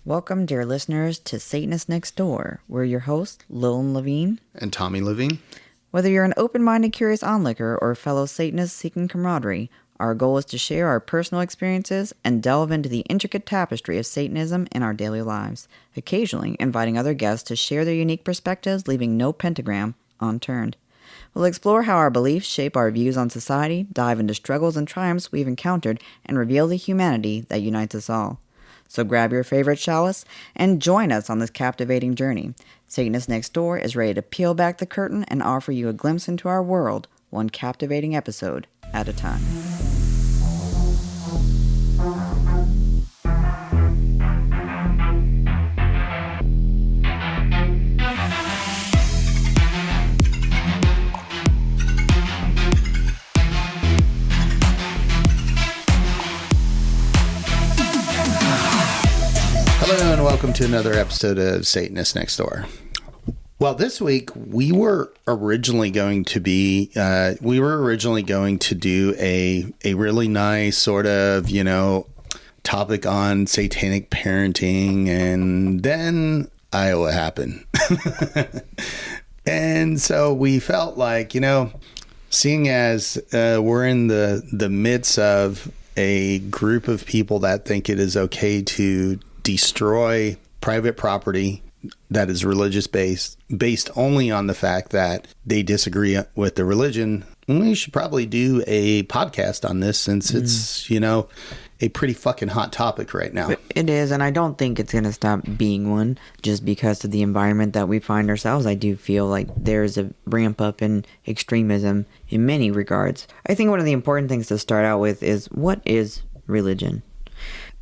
Welcome, dear listeners, to Satanist Next Door. We're your hosts, Lillian Levine and Tommy Levine. Whether you're an open-minded, curious onlooker or a fellow Satanist seeking camaraderie, our goal is to share our personal experiences and delve into the intricate tapestry of Satanism in our daily lives, occasionally inviting other guests to share their unique perspectives, leaving no pentagram unturned. We'll explore how our beliefs shape our views on society, dive into struggles and triumphs we've encountered, and reveal the humanity that unites us all. So grab your favorite chalice and join us on this captivating journey. Satanist Next Door is ready to peel back the curtain and offer you a glimpse into our world, one captivating episode at a time. Hello and welcome to another episode of Satanist Next Door. Well, this week we were originally going to do a really nice sort of, topic on satanic parenting, and then Iowa happened. And so we felt like, seeing as we're in the midst of a group of people that think it is okay to destroy private property that is religious based only on the fact that they disagree with the religion, we should probably do a podcast on this since it's, a pretty fucking hot topic right now. It is, and I don't think it's going to stop being one just because of the environment that we find ourselves. I do feel like there's a ramp up in extremism in many regards. I think one of the important things to start out with is, what is religion?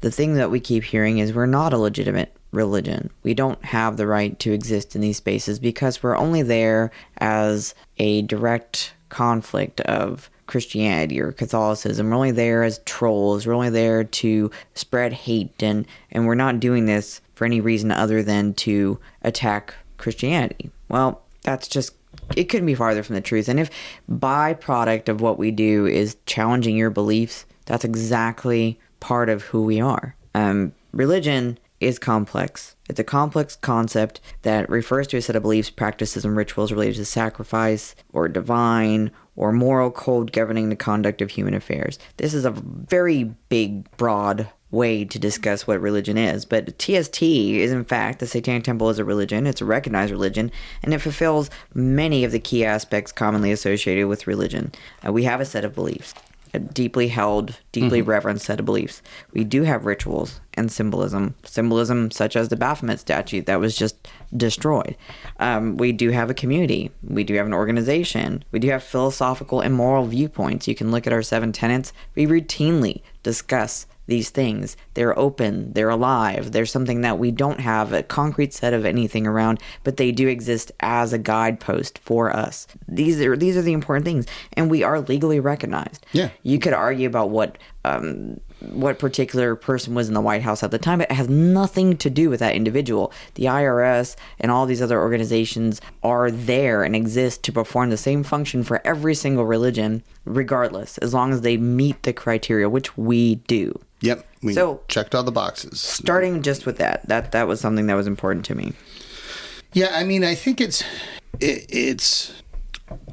The thing that we keep hearing is we're not a legitimate religion. We don't have the right to exist in these spaces because we're only there as a direct conflict of Christianity or Catholicism. We're only there as trolls. We're only there to spread hate, and we're not doing this for any reason other than to attack Christianity. Well, it couldn't be farther from the truth. And if byproduct of what we do is challenging your beliefs, that's exactly part of who we are. Religion is complex. It's a complex concept that refers to a set of beliefs, practices, and rituals related to sacrifice, or divine, or moral code governing the conduct of human affairs. This is a very big, broad way to discuss what religion is. But TST is, in fact, the Satanic Temple is a religion. It's a recognized religion, and it fulfills many of the key aspects commonly associated with religion. We have a set of beliefs. A deeply held, deeply reverenced set of beliefs. We do have rituals and symbolism such as the Baphomet statue that was just destroyed. We do have a community. We do have an organization. We do have philosophical and moral viewpoints. You can look at our 7 tenets. We routinely discuss these things. They're open, they're alive, they're something that we don't have a concrete set of anything around, but they do exist as a guidepost for us. These are the important things, and we are legally recognized. Yeah. You could argue about what particular person was in the White House at the time, but it has nothing to do with that individual. The IRS and all these other organizations are there and exist to perform the same function for every single religion, regardless, as long as they meet the criteria, which we do. Yep. We checked all the boxes. Starting just with that was something that was important to me. Yeah, I mean, I think it's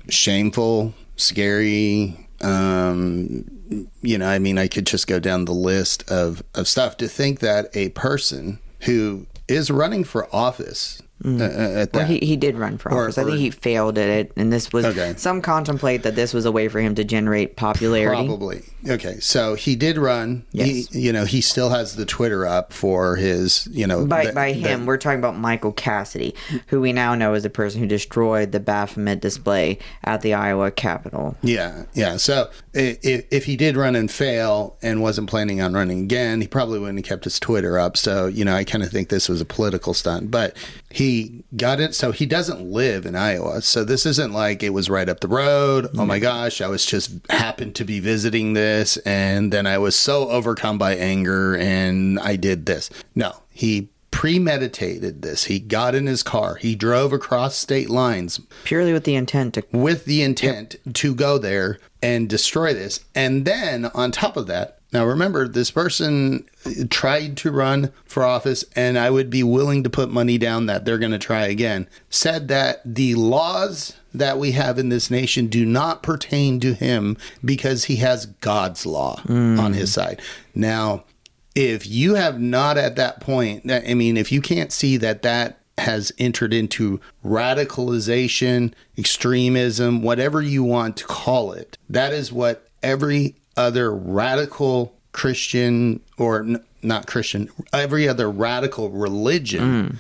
shameful, scary. I could just go down the list of stuff to think that a person who is running for office at that. He did run for office. I think he failed at it, and this was some contemplate that this was a way for him to generate popularity. Probably. Okay, so he did run. Yes. He still has the Twitter up for his, By him, we're talking about Michael Cassidy, who we now know is the person who destroyed the Baphomet display at the Iowa Capitol. Yeah. So if he did run and fail and wasn't planning on running again, he probably wouldn't have kept his Twitter up. So, I kind of think this was a political stunt. But he got it. So he doesn't live in Iowa. So this isn't like it was right up the road. Oh my gosh, I was just happened to be visiting this, and then I was so overcome by anger and I did this. No, he premeditated this. He got in his car. He drove across state lines. Purely with the intent to... to go there and destroy this. And then on top of that, Now, remember, this person tried to run for office, and I would be willing to put money down that they're going to try again. Said that the laws that we have in this nation do not pertain to him because he has God's law on his side. Now, if you have not at that point, I mean, if you can't see that has entered into radicalization, extremism, whatever you want to call it, that is what every other radical Christian, or not Christian, every other radical religion,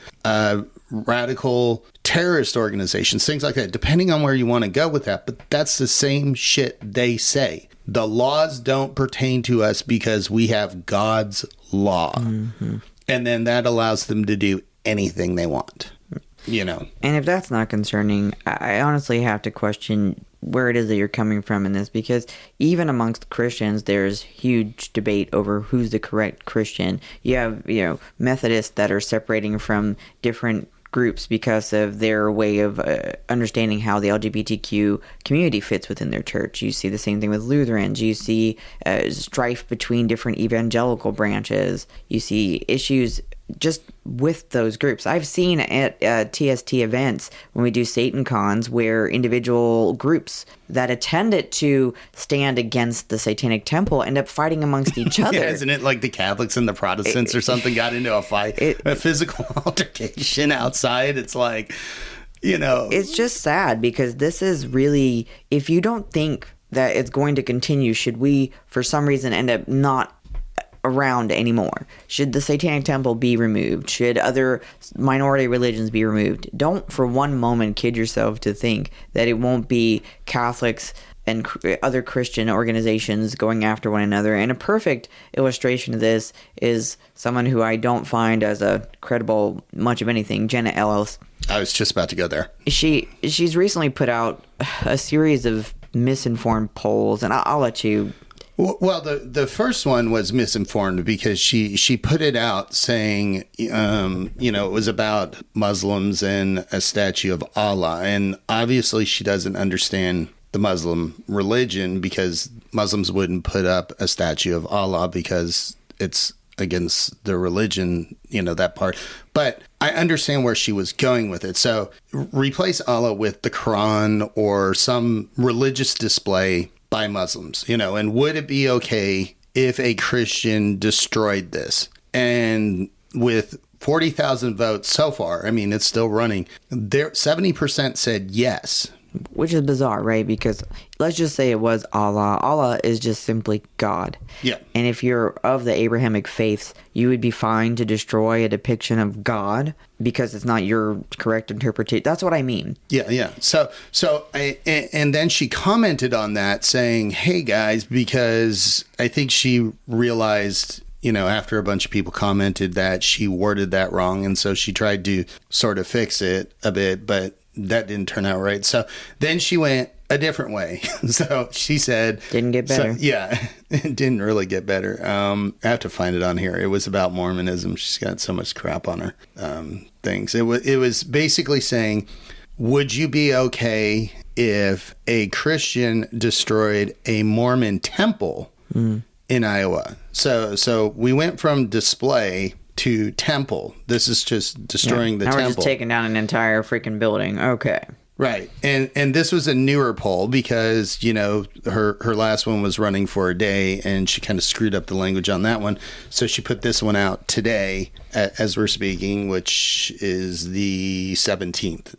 radical terrorist organizations, things like that, depending on where you want to go with that. But that's the same shit they say. The laws don't pertain to us because we have God's law. And then that allows them to do anything they want, you know. And if that's not concerning, I honestly have to question where it is that you're coming from in this, because even amongst Christians, there's huge debate over who's the correct Christian. You have, Methodists that are separating from different groups because of their way of understanding how the LGBTQ community fits within their church. You see the same thing with Lutherans. You see strife between different evangelical branches. You see issues just with those groups. I've seen at TST events when we do Satan cons where individual groups that attend it to stand against the Satanic Temple end up fighting amongst each other. Yeah, isn't it like the Catholics and the Protestants or something got into a fight, a physical altercation outside? It's like, It's just sad because this is really, if you don't think that it's going to continue, should we for some reason end up not around anymore? Should the Satanic Temple be removed? Should other minority religions be removed? Don't for one moment kid yourself to think that it won't be Catholics and other Christian organizations going after one another. And a perfect illustration of this is someone who I don't find as a credible much of anything, Jenna Ellis. I was just about to go there. She's recently put out a series of misinformed polls, and I'll let you. Well, the first one was misinformed because she put it out saying, it was about Muslims and a statue of Allah. And obviously she doesn't understand the Muslim religion because Muslims wouldn't put up a statue of Allah because it's against the religion, that part. But I understand where she was going with it. So replace Allah with the Quran or some religious display by Muslims, and would it be okay if a Christian destroyed this? And with 40,000 votes so far, I mean, it's still running. 70% said yes. Which is bizarre, right? Because let's just say it was Allah. Allah is just simply God. Yeah. And if you're of the Abrahamic faiths, you would be fine to destroy a depiction of God because it's not your correct interpretation. That's what I mean. Yeah. And then she commented on that saying, hey, guys, because I think she realized, after a bunch of people commented that she worded that wrong. And so she tried to sort of fix it a bit, but that didn't turn out right. So then she went a different way. So she said... Didn't get better. It didn't really get better. I have to find it on here. It was about Mormonism. She's got so much crap on her things. It was basically saying, would you be okay if a Christian destroyed a Mormon temple in Iowa? So we went from display to temple. This is just destroying the temple. Now we're just taking down an entire freaking building. Okay. Right. And this was a newer poll because, her last one was running for a day and she kind of screwed up the language on that one. So she put this one out today as we're speaking, which is the 17th.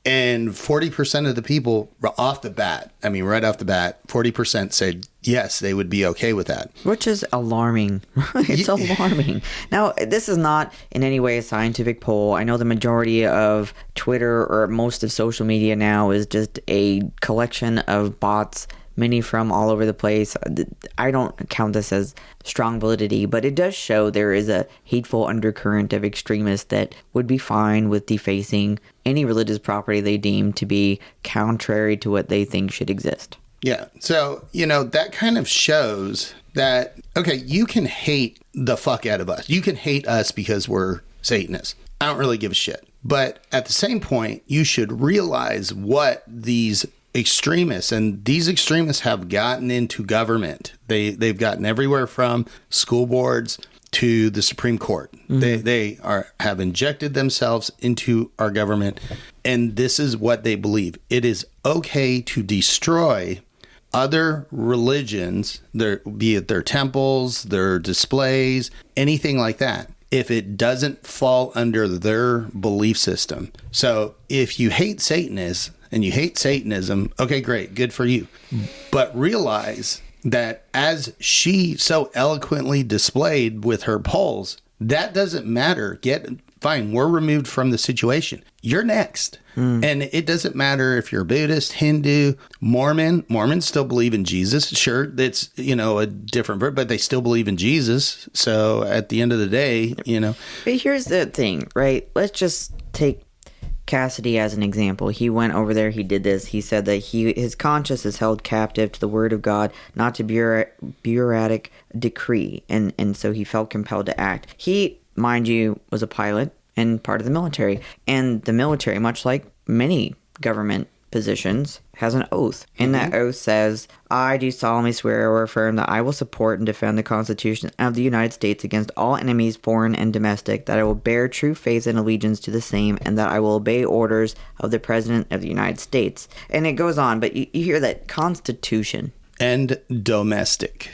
And 40% of the people off the bat, right off the bat, 40% said yes, they would be okay with that. Which is alarming. It's alarming. Now, this is not in any way a scientific poll. I know the majority of Twitter or most of social media now is just a collection of bots, many from all over the place. I don't count this as strong validity, but it does show there is a hateful undercurrent of extremists that would be fine with defacing any religious property they deem to be contrary to what they think should exist. Yeah. So, that kind of shows that, okay, you can hate the fuck out of us. You can hate us because we're Satanists. I don't really give a shit. But at the same point, you should realize what these extremists, and these extremists have gotten into government. They've gotten everywhere from school boards to the Supreme Court. They have injected themselves into our government, and this is what they believe. It is okay to destroy other religions, be it their temples, their displays, anything like that, if it doesn't fall under their belief system. So if you hate Satanists and you hate Satanism, okay, great, good for you. But realize that, as she so eloquently displayed with her polls, that doesn't matter. Fine, we're removed from the situation. You're next. And it doesn't matter if you're Buddhist, Hindu, Mormon. Mormons still believe in Jesus. Sure, that's, a different verb, but they still believe in Jesus. So at the end of the day, But here's the thing, right? Let's just take Cassidy as an example. He went over there, he did this. He said that his conscience is held captive to the word of God, not to bureaucratic decree. And so he felt compelled to act. He, mind you, was a pilot and part of the military. And the military, much like many government positions, has an oath. And that oath says, I do solemnly swear or affirm that I will support and defend the Constitution of the United States against all enemies, foreign and domestic, that I will bear true faith and allegiance to the same, and that I will obey orders of the President of the United States. And it goes on, but you hear that Constitution. And domestic.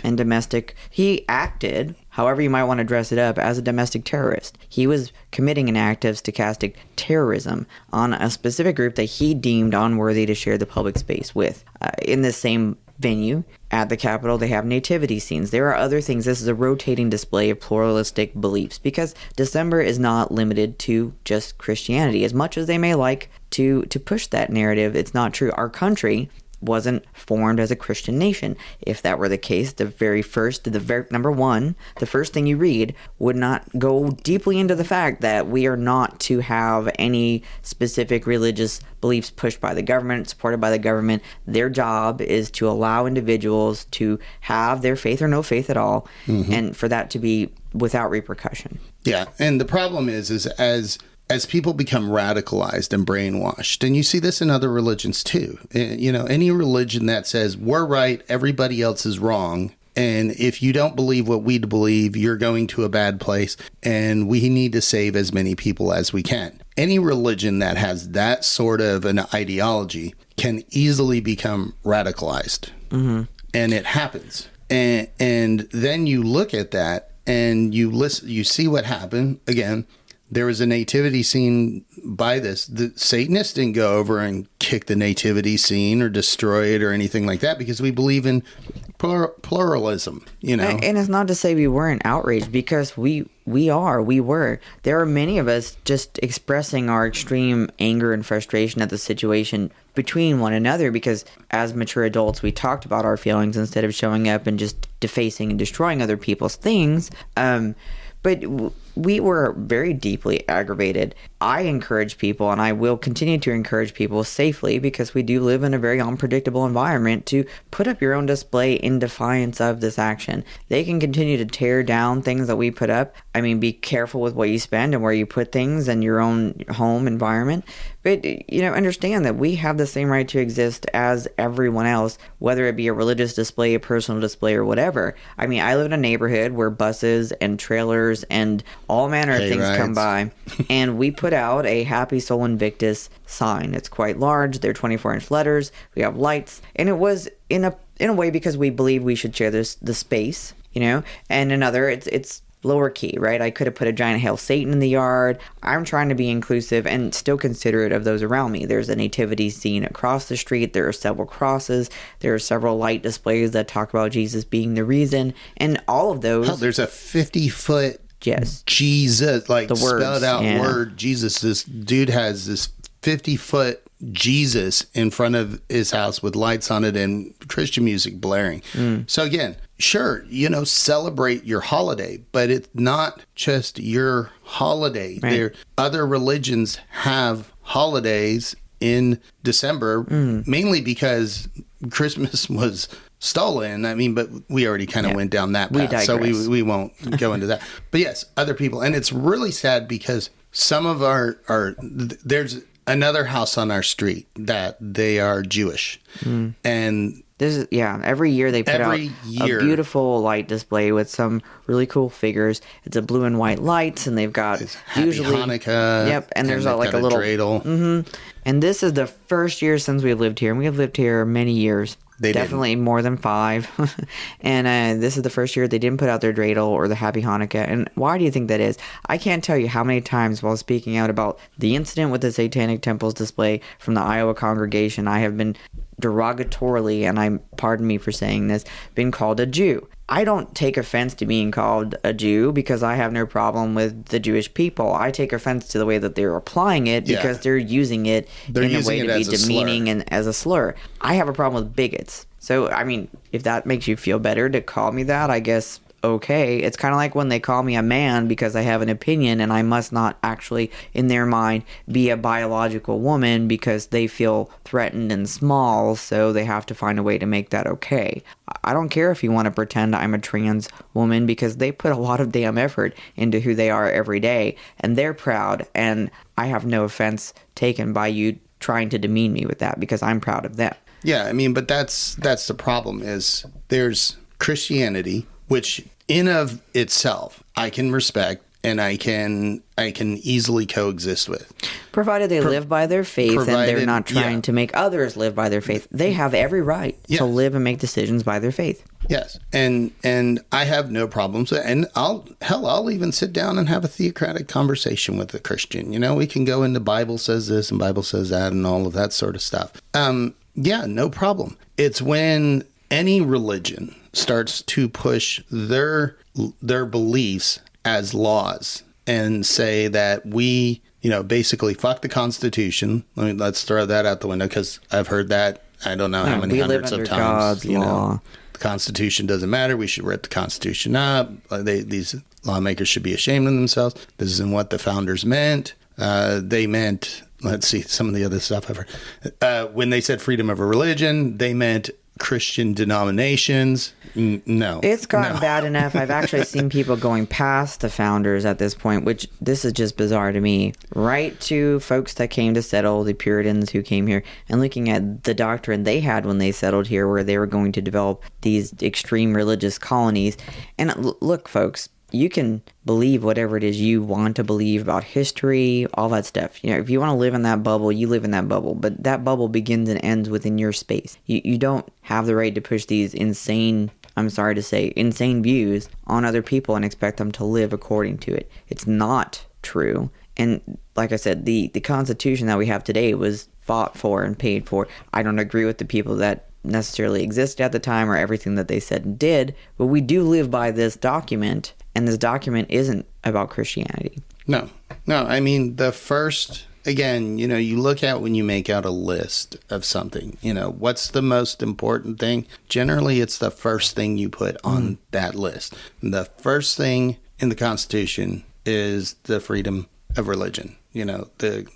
He acted, however you might want to dress it up, as a domestic terrorist. He was committing an act of stochastic terrorism on a specific group that he deemed unworthy to share the public space with. In the same venue at the Capitol, they have nativity scenes. There are other things. This is a rotating display of pluralistic beliefs, because December is not limited to just Christianity. As much as they may like to push that narrative, it's not true. Our country wasn't formed as a Christian nation. If that were the case, the first thing you read would not go deeply into the fact that we are not to have any specific religious beliefs pushed by the government, supported by the government. Their job is to allow individuals to have their faith or no faith at all, and for that to be without repercussion. Yeah, and the problem is as people become radicalized and brainwashed, and you see this in other religions too, any religion that says we're right, everybody else is wrong, and if you don't believe what we believe, you're going to a bad place, and we need to save as many people as we can. Any religion that has that sort of an ideology can easily become radicalized, and it happens. And then you look at that and you see what happened again. There was a nativity scene by this. The Satanists didn't go over and kick the nativity scene or destroy it or anything like that, because we believe in pluralism, And it's not to say we weren't outraged, because we were. There are many of us just expressing our extreme anger and frustration at the situation between one another, because as mature adults, we talked about our feelings instead of showing up and just defacing and destroying other people's things. But we were very deeply aggravated. I encourage people, and I will continue to encourage people safely, because we do live in a very unpredictable environment, to put up your own display in defiance of this action. They can continue to tear down things that we put up. I mean, be careful with what you spend and where you put things in your own home environment. But, understand that we have the same right to exist as everyone else, whether it be a religious display, a personal display, or whatever. I mean, I live in a neighborhood where buses and trailers and all manner of things come by, and we put out a Happy Soul Invictus sign. It's quite large. They're 24-inch letters. We have lights, and it was in a way because we believe we should share the space, and another, it's lower key, right? I could have put a giant Hail Satan in the yard. I'm trying to be inclusive and still considerate of those around me. There's a nativity scene across the street. There are several crosses. There are several light displays that talk about Jesus being the reason. And all of those... Oh, there's a 50-foot yes. Jesus, like the words, spelled out word Jesus. This dude has this 50-foot Jesus in front of his house with lights on it and Christian music blaring. So again, sure, celebrate your holiday, but it's not just your holiday. Right. There, other religions have holidays in December, mainly because Christmas was stolen. I mean, but we already kind of went down that path, so we won't go into that. But yes, other people, and it's really sad because some of our there's another house on our street that they are Jewish. And this is, every year they put out a beautiful light display with some really cool figures. It's a blue and white lights, and they've got usually Hanukkah. Yep, and there's like a little dreidel. And this is the first year since we've lived here, and we have lived here many years. Definitely more than 5. And this is the first year they didn't put out their dreidel or the Happy Hanukkah. And why do you think that is? I can't tell you how many times while speaking out about the incident with the Satanic Temples display from the Iowa congregation, I have been derogatorily, and pardon me for saying this, been called a Jew. I don't take offense to being called a Jew because I have no problem with the Jewish people. I take offense to the way that they're applying it because they're using it in a way to be demeaning and as a slur. I have a problem with bigots. So, I mean, if that makes you feel better to call me that, I guess okay. It's kind of like when they call me a man because I have an opinion and I must not actually, in their mind, be a biological woman because they feel threatened and small, so they have to find a way to make that okay. I don't care if you want to pretend I'm a trans woman because they put a lot of damn effort into who they are every day, and they're proud, and I have no offense taken by you trying to demean me with that because I'm proud of them. Yeah, I mean, but that's the problem is there's Christianity, which in of itself I can respect and I can easily coexist with, provided they live by their faith and they're not trying to make others live by their faith. They have every right to live and make decisions by their faith. Yes, and I have no problems, and I'll even sit down and have a theocratic conversation with a Christian. You know, we can go into Bible says this and Bible says that and all of that sort of stuff. Yeah, no problem. It's when any religion starts to push their beliefs as laws and say that we, basically fuck the Constitution. Let's throw that out the window because I've heard that I don't know how many hundreds of times. God's law. The Constitution doesn't matter. We should rip the Constitution up. These lawmakers should be ashamed of themselves. This isn't what the founders meant. They meant, let's see, some of the other stuff I've heard. When they said freedom of religion, they meant Christian denominations. No. It's gotten bad enough. I've actually seen people going past the founders at this point, which this is just bizarre to me. Right to folks that came to settle, the Puritans who came here, and looking at the doctrine they had when they settled here, where they were going to develop these extreme religious colonies. And look, folks, you can believe whatever it is you want to believe about history, all that stuff. If you want to live in that bubble, you live in that bubble. But that bubble begins and ends within your space. You don't have the right to push these insane views on other people and expect them to live according to it. It's not true. And like I said, the Constitution that we have today was fought for and paid for. I don't agree with the people that necessarily existed at the time or everything that they said and did, but we do live by this document. And this document isn't about Christianity. No. I mean, the first, again, you look at when you make out a list of something, what's the most important thing? Generally, it's the first thing you put on that list. The first thing in the Constitution is the freedom of religion. The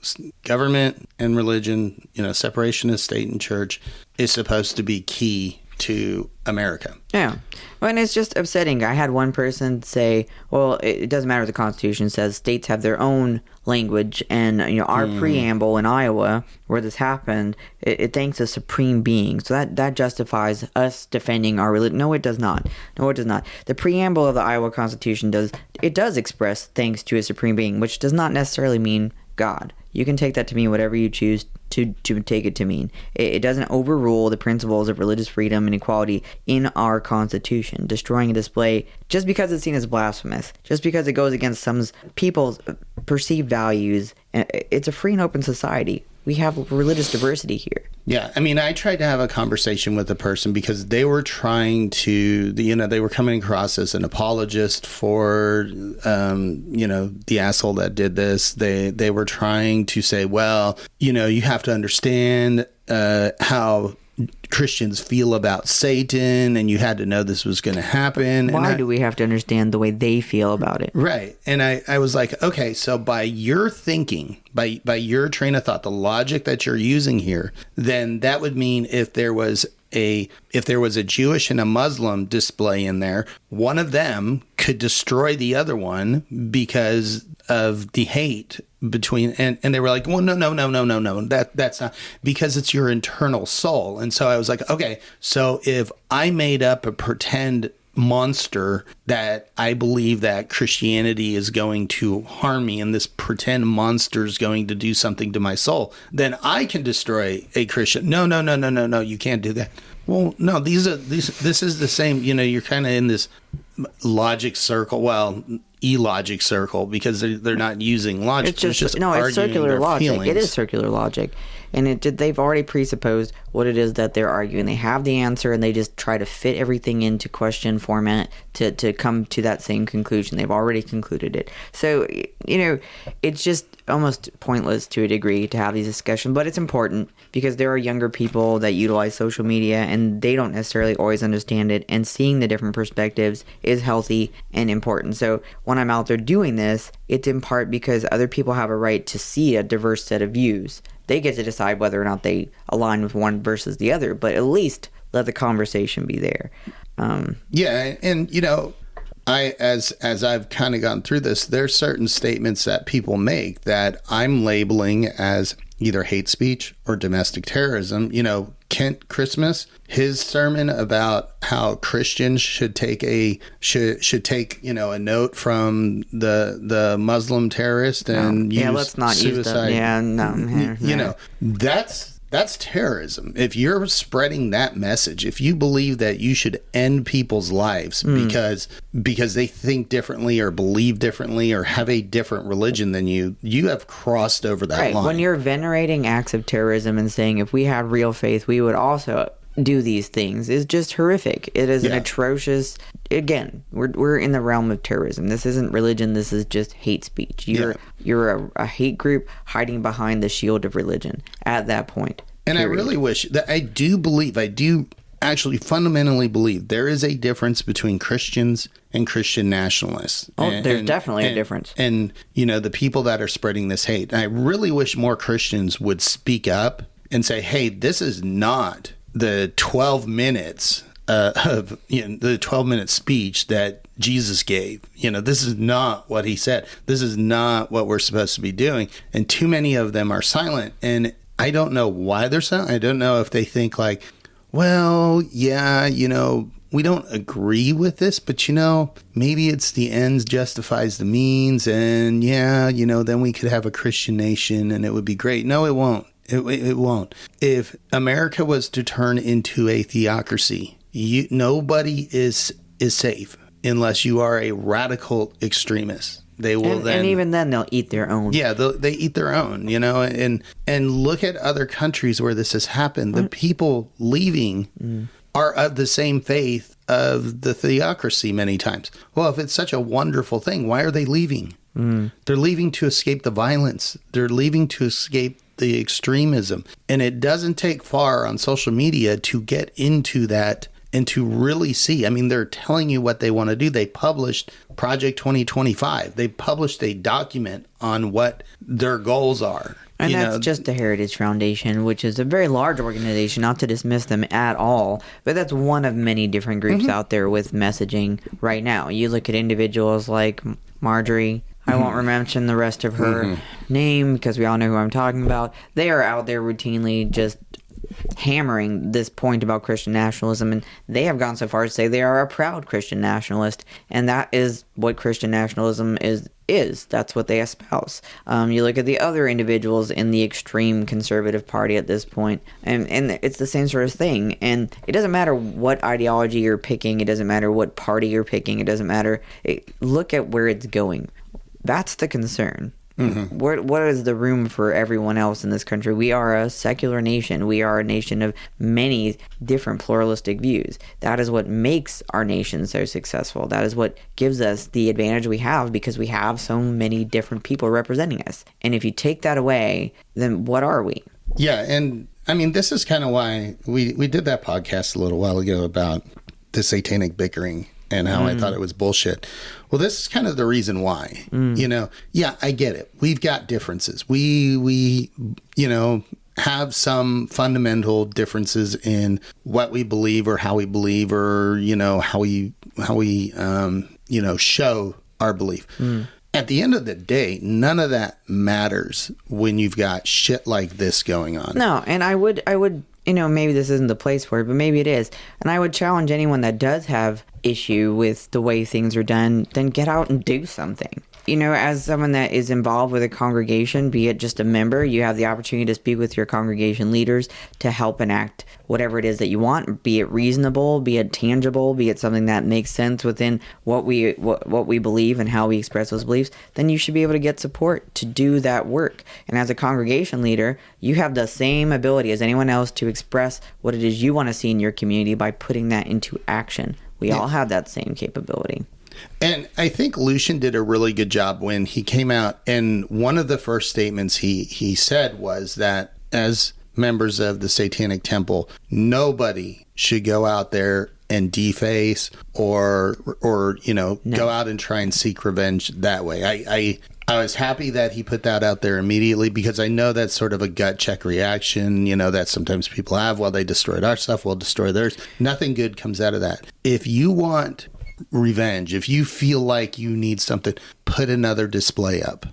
government and religion, separation of state and church is supposed to be key to America. Yeah. Well, and it's just upsetting. I had one person say, well, it doesn't matter what the Constitution says. States have their own language. And, our preamble in Iowa, where this happened, it thanks a supreme being. So that justifies us defending our religion. No, it does not. The preamble of the Iowa Constitution does express thanks to a supreme being, which does not necessarily mean God. You can take that to mean whatever you choose to take it to mean. It doesn't overrule the principles of religious freedom and equality in our Constitution. Destroying a display just because it's seen as blasphemous, just because it goes against some people's perceived values. It's a free and open society. We have religious diversity here. Yeah, I mean, I tried to have a conversation with a person because they were trying to, they were coming across as an apologist for, the asshole that did this. They were trying to say, well, you have to understand how Christians feel about Satan, and you had to know this was going to happen. Why do we have to understand the way they feel about it? Right. And I was like, okay, so by your thinking, by your train of thought, the logic that you're using here, then that would mean if there was if there was a Jewish and a Muslim display in there, one of them could destroy the other one because of the hate between, and they were like, well, no, that's not, because it's your internal soul. And so I was like, okay, so if I made up a pretend monster that I believe that Christianity is going to harm me, and this pretend monster is going to do something to my soul, then I can destroy a Christian. No, you can't do that. Well, no, this is the same, you're kind of in this logic circle, illogic circle, because they're not using logic. It's just it's circular logic. Feelings. It is circular logic. And they've already presupposed what it is that they're arguing. They have the answer, and they just try to fit everything into question format to come to that same conclusion. They've already concluded it. So, it's just almost pointless to a degree to have these discussions. But it's important because there are younger people that utilize social media, and they don't necessarily always understand it. And seeing the different perspectives is healthy and important. So when I'm out there doing this, it's in part because other people have a right to see a diverse set of views. They get to decide whether or not they align with one versus the other, but at least let the conversation be there. Yeah, and as I've kind of gone through this, there's certain statements that people make that I'm labeling as either hate speech or domestic terrorism. Kent Christmas, his sermon about how Christians should take a note from the Muslim terrorist and use let's not suicide. Use that. That's terrorism. If you're spreading that message, if you believe that you should end people's lives because they think differently or believe differently or have a different religion than you have crossed over that line. When you're venerating acts of terrorism and saying if we had real faith, we would also do these things, is just horrific. It is an atrocious. Again, we're in the realm of terrorism. This isn't religion. This is just hate speech. You're a hate group hiding behind the shield of religion at that point. And period. I really wish that I do actually fundamentally believe there is a difference between Christians and Christian nationalists. There's definitely a difference. And the people that are spreading this hate. And I really wish more Christians would speak up and say, hey, this is not the 12 minutes of the 12-minute speech that Jesus gave. This is not what he said. This is not what we're supposed to be doing. And too many of them are silent. And I don't know why they're silent. I don't know if they think like, well, yeah, we don't agree with this, but maybe it's the ends justifies the means. And yeah, then we could have a Christian nation and it would be great. No, it won't. It won't. If America was to turn into a theocracy, nobody is safe unless you are a radical extremist. They will and even then they'll eat their own. Yeah, they eat their own, and look at other countries where this has happened. The people leaving are of the same faith of the theocracy many times. Well, if it's such a wonderful thing, why are they leaving? They're leaving to escape the violence. They're leaving to escape the extremism. And it doesn't take far on social media to get into that and to really see. I mean, they're telling you what they want to do. They published Project 2025. They published a document on what their goals are. And that's just the Heritage Foundation, which is a very large organization, not to dismiss them at all, but that's one of many different groups out there with messaging right now. You look at individuals like Marjorie. I won't mention the rest of her name because we all know who I'm talking about. They are out there routinely just hammering this point about Christian nationalism, and they have gone so far as to say they are a proud Christian nationalist, and that is what Christian nationalism is. That's what they espouse. You look at the other individuals in the extreme conservative party at this point, and it's the same sort of thing. And it doesn't matter what ideology you're picking. It doesn't matter what party you're picking. It doesn't matter. Look at where it's going. That's the concern. What is the room for everyone else in this country? We are a secular nation. We are a nation of many different pluralistic views. That is what makes our nation so successful. That is what gives us the advantage we have because we have so many different people representing us. And if you take that away, then what are we? Yeah, and I mean, this is kind of why we did that podcast a little while ago about the satanic bickering and how I thought it was bullshit. Well, this is kind of the reason why. Yeah, I get it. We've got differences. We have some fundamental differences in what we believe or how we believe, or, how we show our belief. At the end of the day, none of that matters when you've got shit like this going on. No, and I would, maybe this isn't the place for it, but maybe it is. And I would challenge anyone that does have issue with the way things are done, then get out and do something. As someone that is involved with a congregation, be it just a member, you have the opportunity to speak with your congregation leaders to help enact whatever it is that you want, be it reasonable, be it tangible, be it something that makes sense within what we believe and how we express those beliefs. Then you should be able to get support to do that work. And as a congregation leader, you have the same ability as anyone else to express what it is you want to see in your community by putting that into action. We all have that same capability. And I think Lucian did a really good job when he came out, and one of the first statements he said was that as members of the Satanic Temple, nobody should go out there and deface or go out and try and seek revenge that way. I was happy that he put that out there immediately, because I know that's sort of a gut check reaction, that sometimes people have. Well, they destroyed our stuff, we'll destroy theirs. Nothing good comes out of that. If you want revenge, if you feel like you need something, put another display up.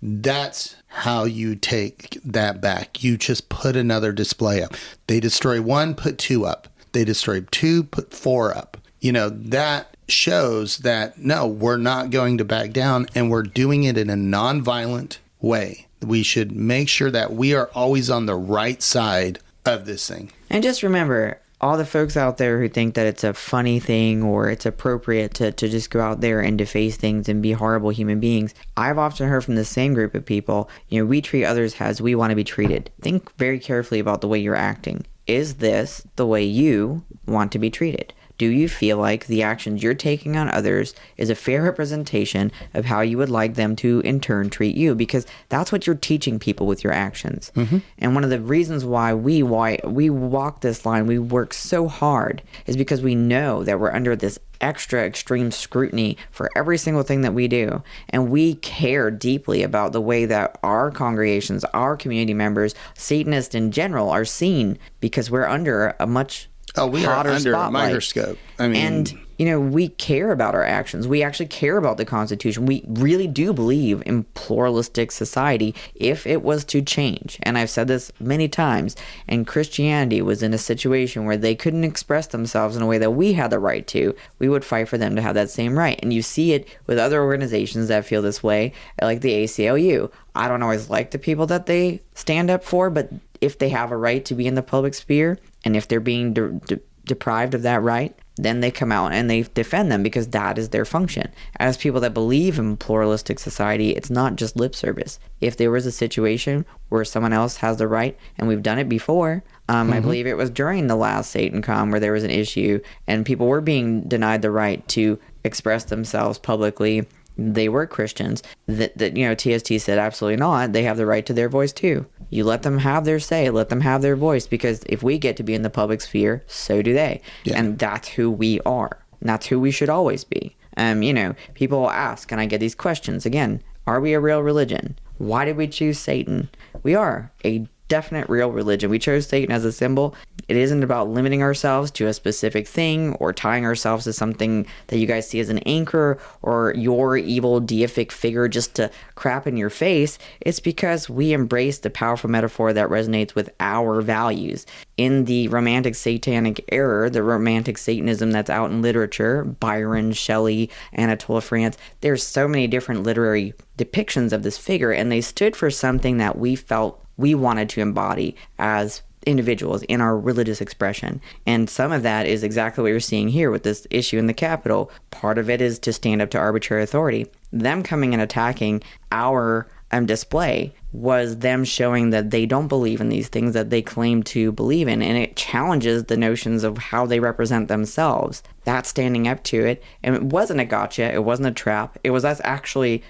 That's how you take that back. You just put another display up. They destroy one, put two up. They destroy two, put four up. That shows that, no, we're not going to back down, and we're doing it in a nonviolent way. We should make sure that we are always on the right side of this thing. And just remember, all the folks out there who think that it's a funny thing or it's appropriate to just go out there and deface things and be horrible human beings, I've often heard from the same group of people, we treat others as we want to be treated. Think very carefully about the way you're acting. Is this the way you want to be treated? Do you feel like the actions you're taking on others is a fair representation of how you would like them to, in turn, treat you? Because that's what you're teaching people with your actions. And one of the reasons why we walk this line, we work so hard, is because we know that we're under this extra extreme scrutiny for every single thing that we do. And we care deeply about the way that our congregations, our community members, Satanists in general, are seen, because we're under a much we are under spotlight. a microscope. And we care about our actions. We actually care about the Constitution. We really do believe in pluralistic society if it was to change. And I've said this many times, and Christianity was in a situation where they couldn't express themselves in a way that we had the right to. We would fight for them to have that same right. And you see it with other organizations that feel this way, like the ACLU. I don't always like the people that they stand up for, but if they have a right to be in the public sphere, and if they're being deprived of that right, then they come out and they defend them, because that is their function. As people that believe in pluralistic society, it's not just lip service. If there was a situation where someone else has the right, and we've done it before, I believe it was during the last SatanCon where there was an issue and people were being denied the right to express themselves publicly. They were Christians. TST said absolutely not. They have the right to their voice too. You let them have their say, let them have their voice, because if we get to be in the public sphere, so do they. Yeah. And that's who we are. And that's who we should always be. People will ask, and I get these questions again, are we a real religion? Why did we choose Satan? We are a definite real religion. We chose Satan as a symbol. It isn't about limiting ourselves to a specific thing or tying ourselves to something that you guys see as an anchor or your evil deific figure just to crap in your face. It's because we embrace the powerful metaphor that resonates with our values. In the romantic satanic era, the romantic Satanism that's out in literature, Byron, Shelley, Anatole France, there's so many different literary depictions of this figure, and they stood for something that we felt we wanted to embody as individuals in our religious expression. And some of that is exactly what you're seeing here with this issue in the Capitol. Part of it is to stand up to arbitrary authority. Them coming and attacking our display was them showing that they don't believe in these things that they claim to believe in, and it challenges the notions of how they represent themselves. That's standing up to it, and it wasn't a gotcha, it wasn't a trap, it was us actually,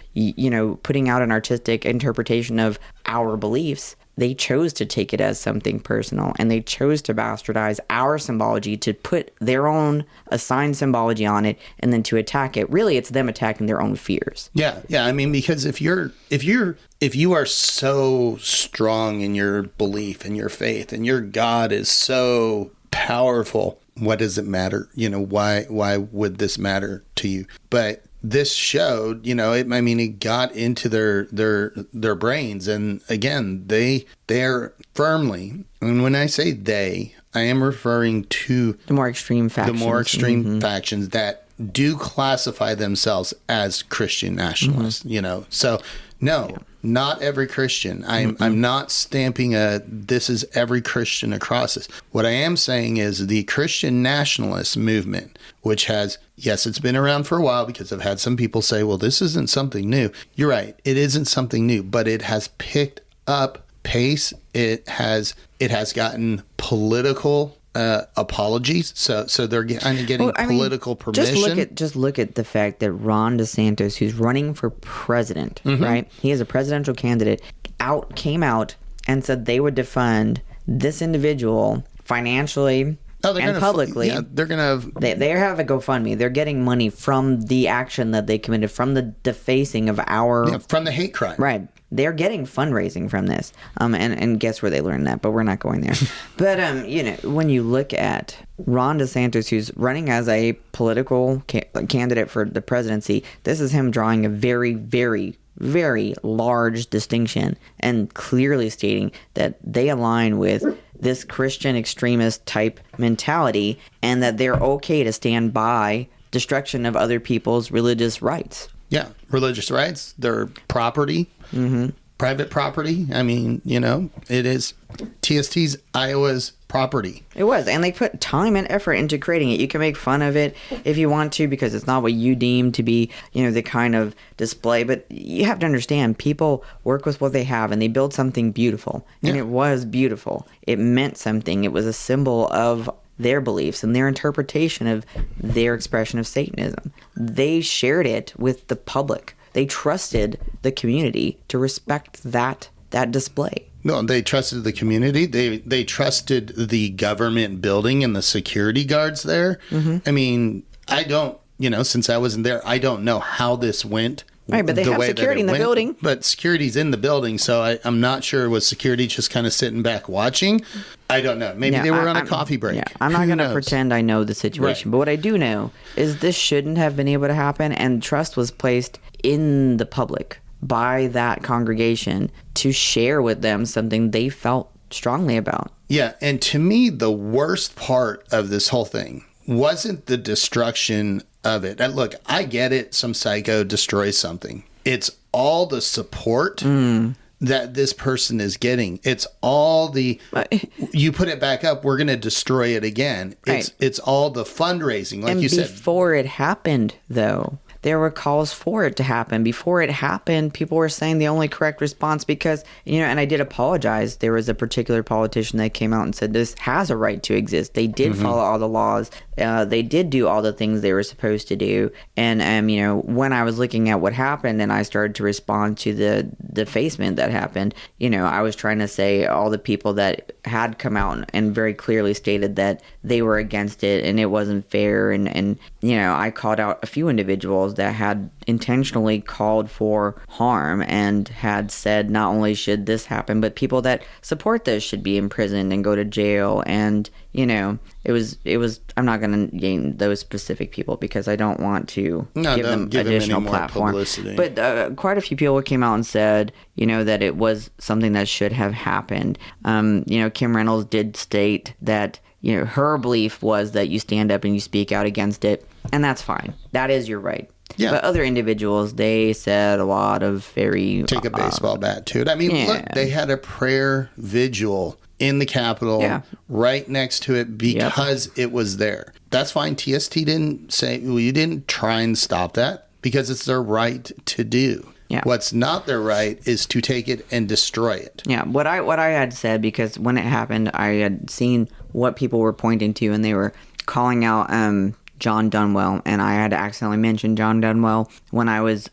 putting out an artistic interpretation of our beliefs. they chose to take it as something personal, and they chose to bastardize our symbology, to put their own assigned symbology on it, and then to attack it. Really, it's them attacking their own fears. Yeah. I mean, because if you are so strong in your belief and your faith, and your God is so powerful, what does it matter? Why would this matter to you? But this showed, it got into their brains. And again, they're firmly, and when I say they, I am referring to the more extreme factions. Factions that do classify themselves as Christian nationalists, So no, not every Christian. I'm not stamping this is every Christian across this. What I am saying is the Christian nationalist movement, which has, yes, it's been around for a while, because I've had some people say, well, this isn't something new. You're right. It isn't something new, but it has picked up pace. It has gotten political apologies, so they're kind of getting political permission. Just look at the fact that Ron DeSantis, who's running for president, right? He is a presidential candidate. Came out and said they would defund this individual financially and publicly. They're gonna. They have a GoFundMe. They're getting money from the action that they committed, from the defacing of from the hate crime. Right. They're getting fundraising from this. And guess where they learned that, but we're not going there. But, when you look at Ron DeSantis, who's running as a political candidate for the presidency, this is him drawing a very, very, very large distinction and clearly stating that they align with this Christian extremist type mentality, and that they're okay to stand by destruction of other people's religious rights. Yeah, religious rights, their property, private property. I mean, it is TST's Iowa's property. It was, and they put time and effort into creating it. You can make fun of it if you want to, because it's not what you deem to be, the kind of display. But you have to understand, people work with what they have, and they build something beautiful. And it was beautiful. It meant something. It was a symbol of their beliefs and their interpretation of their expression of Satanism. They shared it with the public. They trusted the community to respect that display. No, they trusted the community. They trusted the government building and the security guards there. I mean, I don't, since I wasn't there, I don't know how this went. Right, but they have security in the building. But security's in the building, so I'm not sure, was security just kind of sitting back watching? I don't know. Maybe they were on a coffee break. Yeah, I'm not going to pretend I know the situation. Right. But what I do know is this shouldn't have been able to happen, and trust was placed in the public by that congregation to share with them something they felt strongly about. Yeah, and to me, the worst part of this whole thing wasn't the destruction of it. And look, I get it. Some psycho destroys something. It's all the support that this person is getting. It's all the, you put it back up, we're going to destroy it again. It's all the fundraising, like you said. Before it happened, though, there were calls for it to happen. Before it happened, people were saying the only correct response, because, and I did apologize. There was a particular politician that came out and said this has a right to exist. They did follow all the laws. They did do all the things they were supposed to do. And, when I was looking at what happened and I started to respond to the defacement that happened, I was trying to say all the people that had come out and very clearly stated that they were against it and it wasn't fair. And I called out a few individuals that had intentionally called for harm and had said not only should this happen, but people that support this should be imprisoned and go to jail. And it was I'm not going to name those specific people because I don't want to give them additional platform. Publicity. But quite a few people came out and said, that it was something that should have happened. Kim Reynolds did state that, her belief was that you stand up and you speak out against it, and that's fine. That is your right. Yeah. But other individuals, they said a lot of very... Take a baseball bat to it. I mean, look, they had a prayer vigil in the Capitol right next to it because it was there. That's fine. TST didn't say, well, you didn't try and stop that because it's their right to do. Yeah. What's not their right is to take it and destroy it. Yeah. What I had said, because when it happened, I had seen what people were pointing to, and they were calling out John Dunwell, and I had to accidentally mention John Dunwell when I was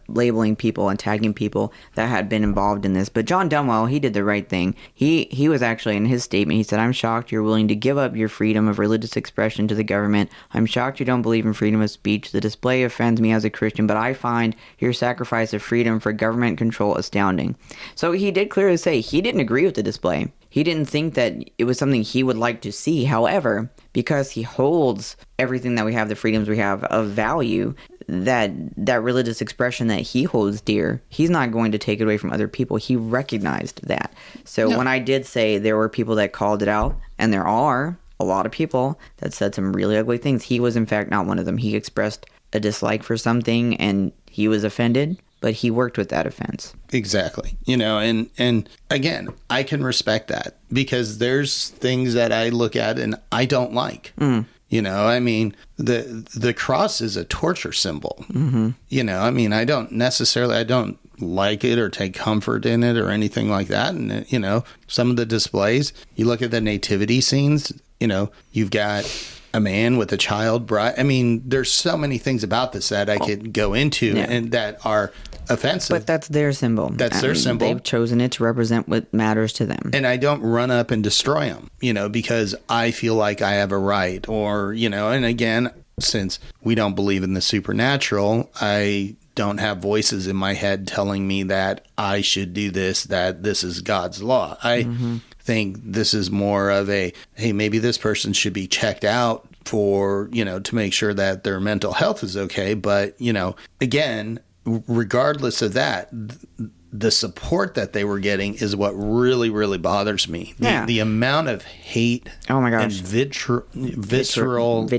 labeling people and tagging people that had been involved in this. But John Dunwell, he did the right thing. He was actually, in his statement, he said, "I'm shocked you're willing to give up your freedom of religious expression to the government. I'm shocked you don't believe in freedom of speech. The display offends me as a Christian, but I find your sacrifice of freedom for government control astounding." So he did clearly say he didn't agree with the display. He didn't think that it was something he would like to see. However, because he holds everything that we have, the freedoms we have of value, that religious expression that he holds dear, he's not going to take it away from other people. He recognized that. So when I did say there were people that called it out, and there are a lot of people that said some really ugly things, he was in fact not one of them. He expressed a dislike for something and he was offended, but he worked with that offense. Exactly. And again, I can respect that because there's things that I look at and I don't like. I mean, the cross is a torture symbol. I mean, I don't like it or take comfort in it or anything like that. And, some of the displays, you look at the nativity scenes, you've got a man with a child bride. I mean, there's so many things about this that I could go into and that are offensive. But that's their symbol. Their symbol. They've chosen it to represent what matters to them. And I don't run up and destroy them, because I feel like I have a right or, and again, since we don't believe in the supernatural, I don't have voices in my head telling me that I should do this, that this is God's law. I think this is more of a, hey, maybe this person should be checked out for, to make sure that their mental health is okay. But, again, regardless of that, the support that they were getting is what really, really bothers me. The amount of hate and visceral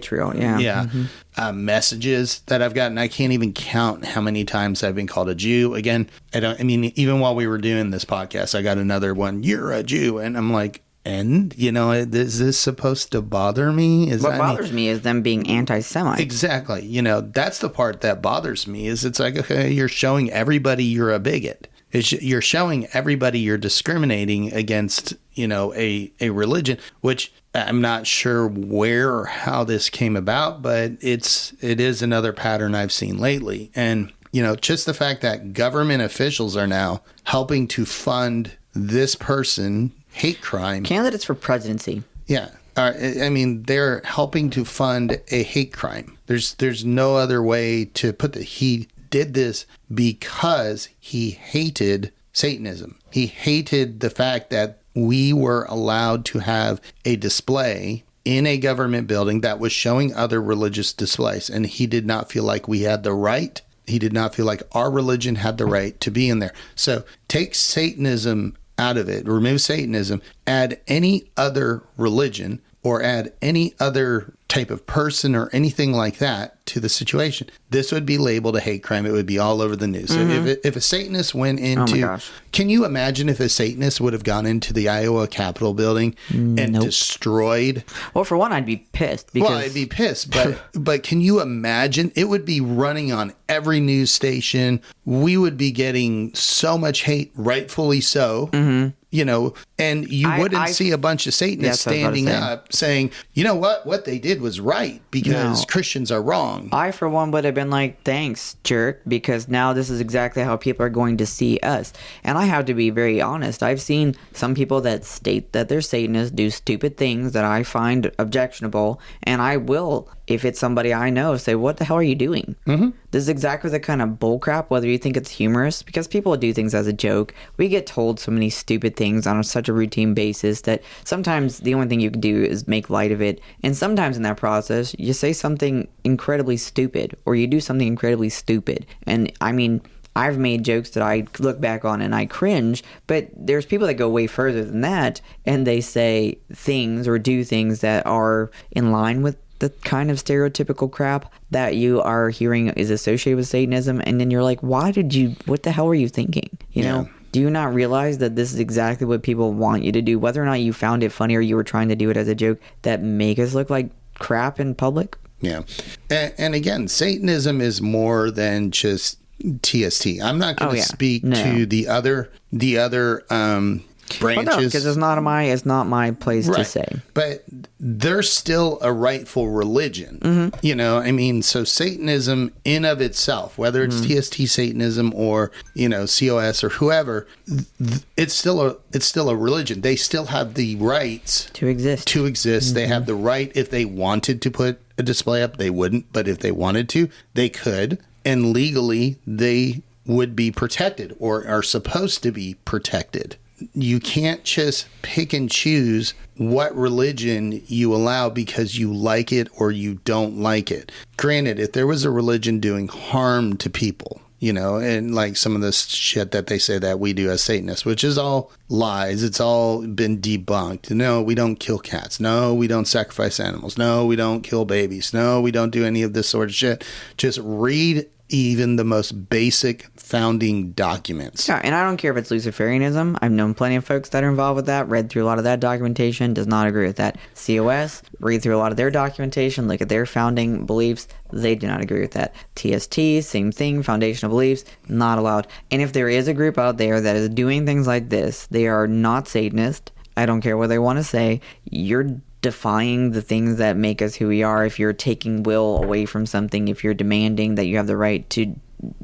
messages that I've gotten. I can't even count how many times I've been called a Jew. Again, even while we were doing this podcast, I got another one, "You're a Jew." And I'm like, is this supposed to bother me? What bothers me is them being anti-Semite. Exactly. That's the part that bothers me is it's like, okay, you're showing everybody you're a bigot. You're showing everybody you're discriminating against, a religion, which I'm not sure where or how this came about, but it is another pattern I've seen lately. And, just the fact that government officials are now helping to fund this person hate crime. Candidates for presidency. Yeah. They're helping to fund a hate crime. There's no other way to put it. He did this because he hated Satanism. He hated the fact that we were allowed to have a display in a government building that was showing other religious displays. And he did not feel like we had the right. He did not feel like our religion had the right to be in there. So take Satanism out of it, remove Satanism, add any other religion or add any other type of person or anything like that to the situation. This would be labeled a hate crime. It would be all over the news. If a Satanist went into... Can you imagine if a Satanist would have gone into the Iowa Capitol building and destroyed... Well, for one, I'd be pissed. Because... Well, I'd be pissed. But can you imagine? It would be running on every news station. We would be getting so much hate, rightfully so. And you wouldn't see a bunch of Satanists standing up saying, you know what they did was right because Christians are wrong. I, for one, would have been like, thanks, jerk, because now this is exactly how people are going to see us. And I have to be very honest. I've seen some people that state that they're Satanists do stupid things that I find objectionable, and I will, if it's somebody I know, say, what the hell are you doing? This is exactly the kind of bullcrap, whether you think it's humorous, because people do things as a joke. We get told so many stupid things on such a routine basis that sometimes the only thing you can do is make light of it. And sometimes in that process, you say something incredibly stupid, or you do something incredibly stupid. And I've made jokes that I look back on and I cringe, but there's people that go way further than that, and they say things or do things that are in line with the kind of stereotypical crap that you are hearing is associated with Satanism, and then you're like, what the hell were you thinking? Do you not realize that this is exactly what people want you to do, whether or not you found it funny or you were trying to do it as a joke, that make us look like crap in public? Yeah. And again, Satanism is more than just TST. I'm not going to speak to the other branches. Well, no, because it's not my place to say. But they're still a rightful religion. You know, I mean, so Satanism in of itself, whether it's TST Satanism or, you know, COS or whoever, it's still a religion. They still have the rights to exist. They have the right, if they wanted to put a display up, they wouldn't, but if they wanted to, they could, and legally they would be protected or are supposed to be protected. You can't just pick and choose what religion you allow because you like it or you don't like it. Granted, if there was a religion doing harm to people, you know, and like some of this shit that they say that we do as Satanists, which is all lies. It's all been debunked. No, we don't kill cats. No, we don't sacrifice animals. No, we don't kill babies. No, we don't do any of this sort of shit. Just read even the most basic founding documents. Yeah, and I don't care if it's Luciferianism. I've known plenty of folks that are involved with that, read through a lot of that documentation, does not agree with that. COS, read through a lot of their documentation, look at their founding beliefs, they do not agree with that. TST, same thing, foundational beliefs, not allowed. And if there is a group out there that is doing things like this, they are not Satanist. I don't care what they want to say. You're defying the things that make us who we are. If you're taking will away from something, if you're demanding that you have the right to